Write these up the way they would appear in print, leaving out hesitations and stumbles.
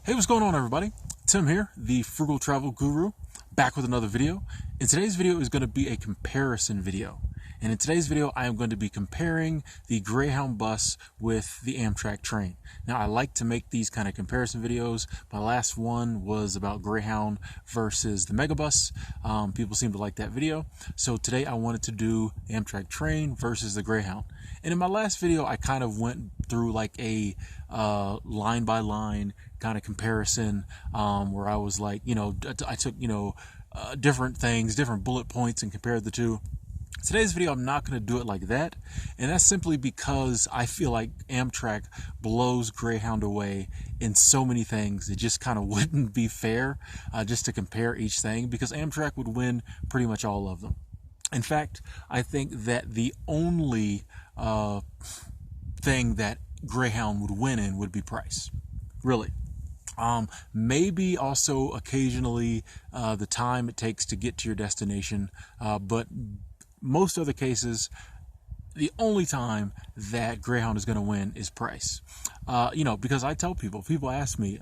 Hey, what's going on, everybody? Tim here, the Frugal Travel Guru, back with another video. And today's video is going to be a comparison video. And in today's video, I am going to be comparing the Greyhound bus with the Amtrak train. Now, I like to make these kind of comparison videos. My last one was about Greyhound versus the Megabus. People seem to like that video. So today I wanted to do Amtrak train versus the Greyhound. And in my last video, I kind of went through like a line by line kind of comparison where I was like, I took, different things, different bullet points and compared the two. Today's video, I'm not going to do it like that, and that's simply because I feel like Amtrak blows Greyhound away in so many things. It just kind of wouldn't be fair just to compare each thing, because Amtrak would win pretty much all of them. In fact, I think that the only thing that Greyhound would win in would be price, really. Maybe also occasionally the time it takes to get to your destination, but most other cases, the only time that Greyhound is going to win is price. Because I tell people ask me,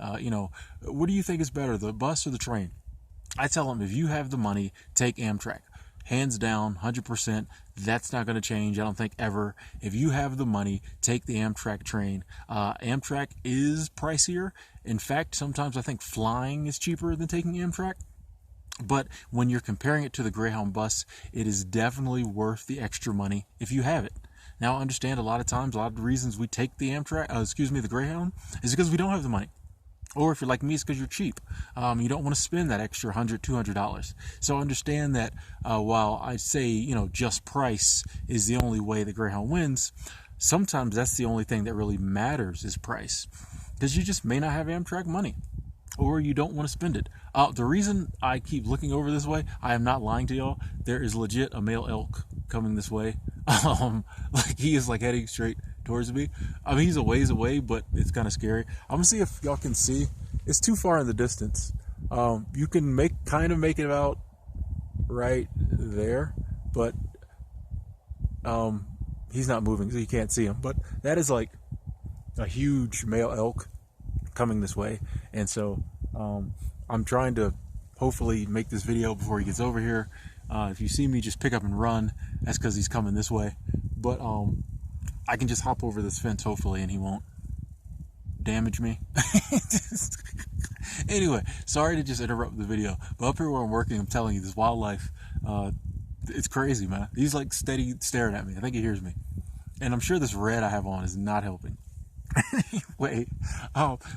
what do you think is better, the bus or the train? I tell them, if you have the money, take Amtrak. Hands down, 100%. That's not going to change, I don't think, ever. If you have the money, take the Amtrak train. Amtrak is pricier. In fact, sometimes I think flying is cheaper than taking Amtrak. But when you're comparing it to the Greyhound bus, it is definitely worth the extra money if you have it. Now, I understand a lot of times, a lot of the reasons we take the the Greyhound is because we don't have the money. Or if you're like me, it's because you're cheap. You don't want to spend that extra $100, $200. So I understand that while I say, just price is the only way that Greyhound wins, sometimes that's the only thing that really matters is price. Because you just may not have Amtrak money, or you don't want to spend it. The reason I keep looking over this way, I am not lying to y'all. There is legit a male elk coming this way. He is heading straight towards me. I mean, he's a ways away, but it's kind of scary. I'm gonna see if y'all can see. It's too far in the distance. You can make it out right there, but he's not moving, so you can't see him. But that is like a huge male elk coming this way, and so I'm trying to hopefully make this video before he gets over here. If you see me just pick up and run, that's because he's coming this way. But I can just hop over this fence hopefully, and he won't damage me. Anyway, sorry to just interrupt the video, but up here where I'm working, I'm telling you, this wildlife, it's crazy, man. He's like steady staring at me. I think he hears me, and I'm sure this red I have on is not helping. Anyway,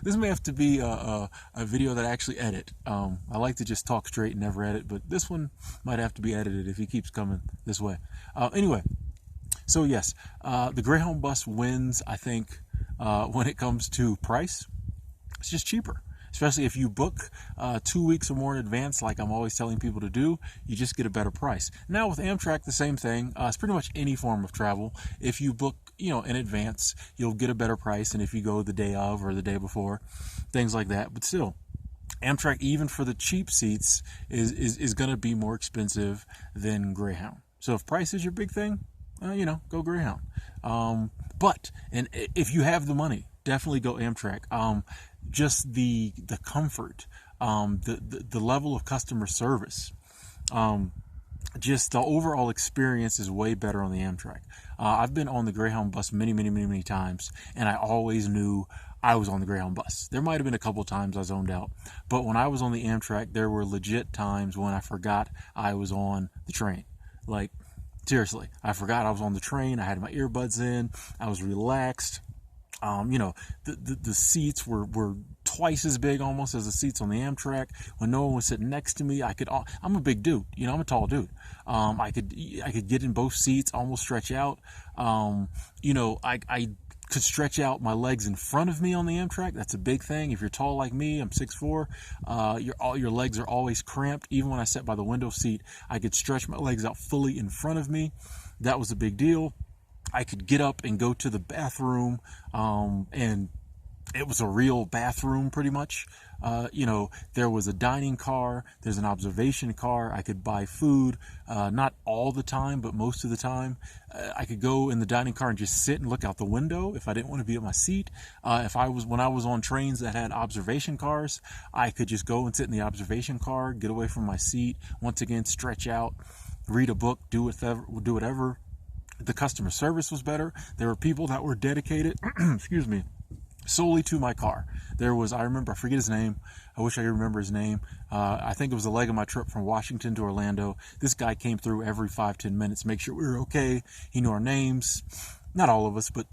this may have to be a video that I actually edit. I like to just talk straight and never edit, but this one might have to be edited if he keeps coming this way. Anyway, so yes, the Greyhound bus wins, I think, when it comes to price. It's just cheaper. Especially if you book 2 weeks or more in advance, like I'm always telling people to do, you just get a better price. Now with Amtrak, the same thing. It's pretty much any form of travel. If you book, in advance, you'll get a better price than if you go the day of or the day before, things like that. But still, Amtrak, even for the cheap seats, is going to be more expensive than Greyhound. So if price is your big thing, go Greyhound. But if you have the money, definitely go Amtrak. Just the comfort, the level of customer service, just the overall experience is way better on the Amtrak. I've been on the Greyhound bus many times, and I always knew I was on the Greyhound bus. There might have been a couple times I zoned out, but when I was on the Amtrak, there were legit times when I forgot I was on the train. Like, seriously, I forgot I was on the train. I had my earbuds in. I was relaxed. The seats were twice as big almost as the seats on the Amtrak. When no one was sitting next to me, I'm a big dude, I'm a tall dude. I could get in both seats, almost stretch out. I could stretch out my legs in front of me on the Amtrak. That's a big thing. If you're tall like me, I'm 6'4", your legs are always cramped. Even when I sat by the window seat, I could stretch my legs out fully in front of me. That was a big deal. I could get up and go to the bathroom, and It was a real bathroom, pretty much. There was a dining car, there's an observation car. I could buy food, not all the time, but most of the time. I could go in the dining car and just sit and look out the window if I didn't want to be at my seat. When I was on trains that had observation cars, I could just go and sit in the observation car, get away from my seat, once again, stretch out, read a book, do whatever. The customer service was better. There were people that were dedicated, excuse me, solely to my car. I forget his name. I wish I could remember his name. I think it was the leg of my trip from Washington to Orlando. This guy came through every 5-10 minutes, make sure we were okay. He knew our names. Not all of us, but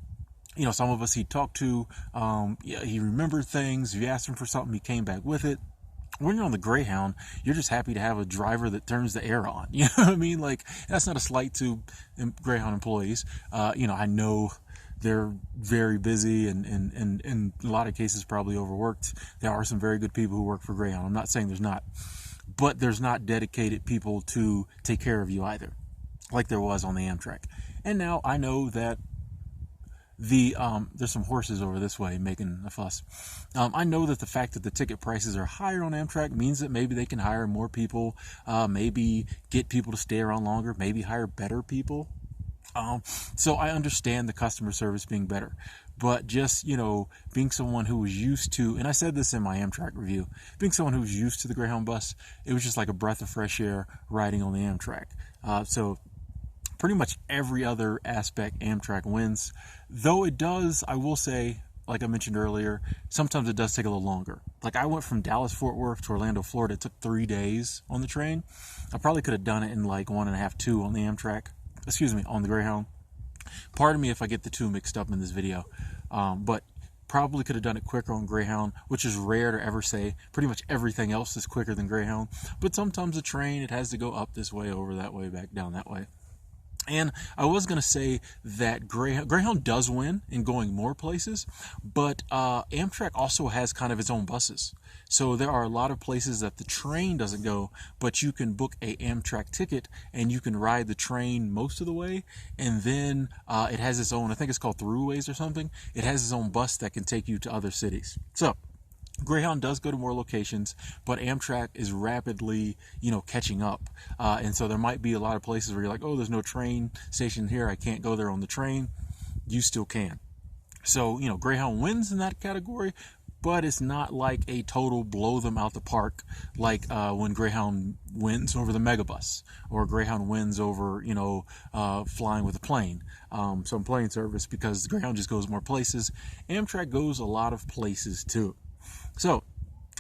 some of us he'd talk to. He remembered things. If you asked him for something, he came back with it. When you're on the Greyhound, you're just happy to have a driver that turns the air on. You know what I mean? Like, that's not a slight to Greyhound employees. I know they're very busy and in a lot of cases probably overworked. There are some very good people who work for Greyhound. I'm not saying there's not. But there's not dedicated people to take care of you either, like there was on the Amtrak. And now I know that there's some horses over this way making a fuss. I know that the fact that the ticket prices are higher on Amtrak means that maybe they can hire more people, maybe get people to stay around longer, maybe hire better people. So I understand the customer service being better, but just, being someone who was used to, and I said this in my Amtrak review, being someone who was used to the Greyhound bus, it was just like a breath of fresh air riding on the Amtrak. So pretty much every other aspect, Amtrak wins. Though it does, I will say, like I mentioned earlier, sometimes it does take a little longer. Like, I went from Dallas-Fort Worth to Orlando, Florida. It took 3 days on the train. I probably could have done it in like 1.5, 2 on the Amtrak. On the Greyhound. Pardon me if I get the two mixed up in this video. But probably could have done it quicker on Greyhound, which is rare to ever say. Pretty much everything else is quicker than Greyhound. But sometimes a train, it has to go up this way, over that way, back down that way. And I was going to say that Greyhound does win in going more places, but Amtrak also has kind of its own buses. So there are a lot of places that the train doesn't go, but you can book a Amtrak ticket and you can ride the train most of the way. And then it has its own, I think it's called Throughways or something. It has its own bus that can take you to other cities. So Greyhound does go to more locations, but Amtrak is rapidly, catching up. And so there might be a lot of places where you're like, oh, there's no train station here, I can't go there on the train. You still can. So, Greyhound wins in that category, but it's not like a total blow them out the park like when Greyhound wins over the Megabus, or Greyhound wins over, flying with a plane, some plane service, because Greyhound just goes more places. Amtrak goes a lot of places too. So,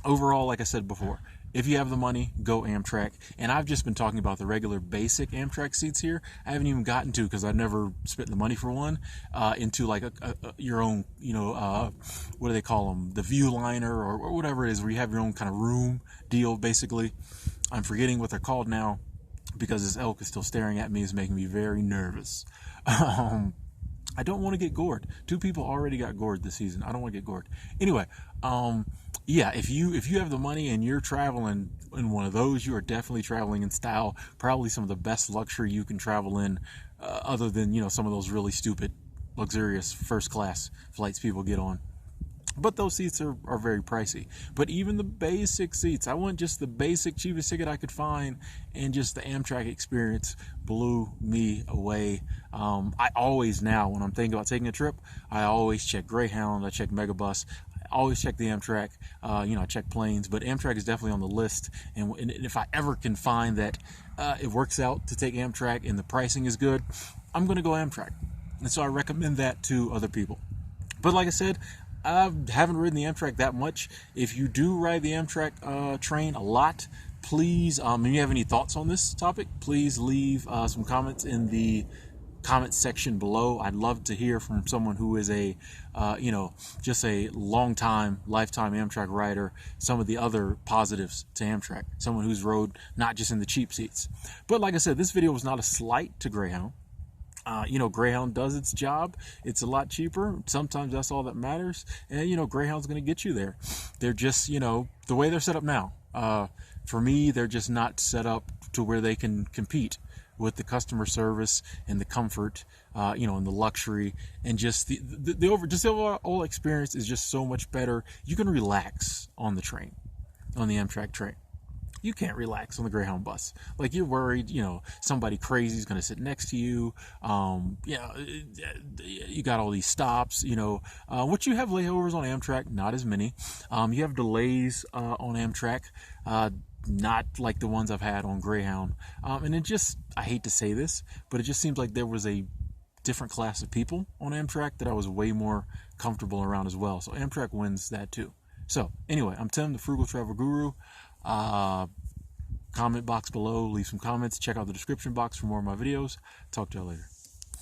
overall, like I said before, if you have the money, go Amtrak. And I've just been talking about the regular basic Amtrak seats here. I haven't even gotten to, because I've never spent the money for one, into like your own, what do they call them? The view liner or whatever it is, where you have your own kind of room deal, basically. I'm forgetting what they're called now, because this elk is still staring at me. Is making me very nervous. I don't want to get gored. 2 people already got gored this season. I don't want to get gored. Anyway, if you have the money and you're traveling in one of those, you are definitely traveling in style. Probably some of the best luxury you can travel in, other than, some of those really stupid, luxurious first class flights people get on. But those seats are very pricey. But even the basic seats, I want just the basic cheapest ticket I could find, and just the Amtrak experience blew me away. I always now, when I'm thinking about taking a trip, I always check Greyhound, I check Megabus, I always check the Amtrak, I check planes, but Amtrak is definitely on the list. And if I ever can find that it works out to take Amtrak and the pricing is good, I'm going to go Amtrak. And so I recommend that to other people. But like I said, I haven't ridden the Amtrak that much. If you do ride the Amtrak train a lot, please, if you have any thoughts on this topic, please leave some comments in the comment section below. I'd love to hear from someone who is just a lifetime Amtrak rider, some of the other positives to Amtrak, someone who's rode not just in the cheap seats. But like I said, this video was not a slight to Greyhound. Greyhound does its job. It's a lot cheaper. Sometimes that's all that matters. And, Greyhound's going to get you there. They're just, the way they're set up now. For me, they're just not set up to where they can compete with the customer service and the comfort, and the luxury, and just the overall experience is just so much better. You can relax on the train, on the Amtrak train. You can't relax on the Greyhound bus. Like, you're worried, somebody crazy is going to sit next to you. You got all these stops, What you have layovers on Amtrak, not as many. You have delays on Amtrak, not like the ones I've had on Greyhound. And I hate to say this, but it just seems like there was a different class of people on Amtrak that I was way more comfortable around as well. So Amtrak wins that too. So anyway, I'm Tim, the Frugal Travel Guru. Comment box below, leave some comments, check out the description box for more of my videos. Talk to y'all later.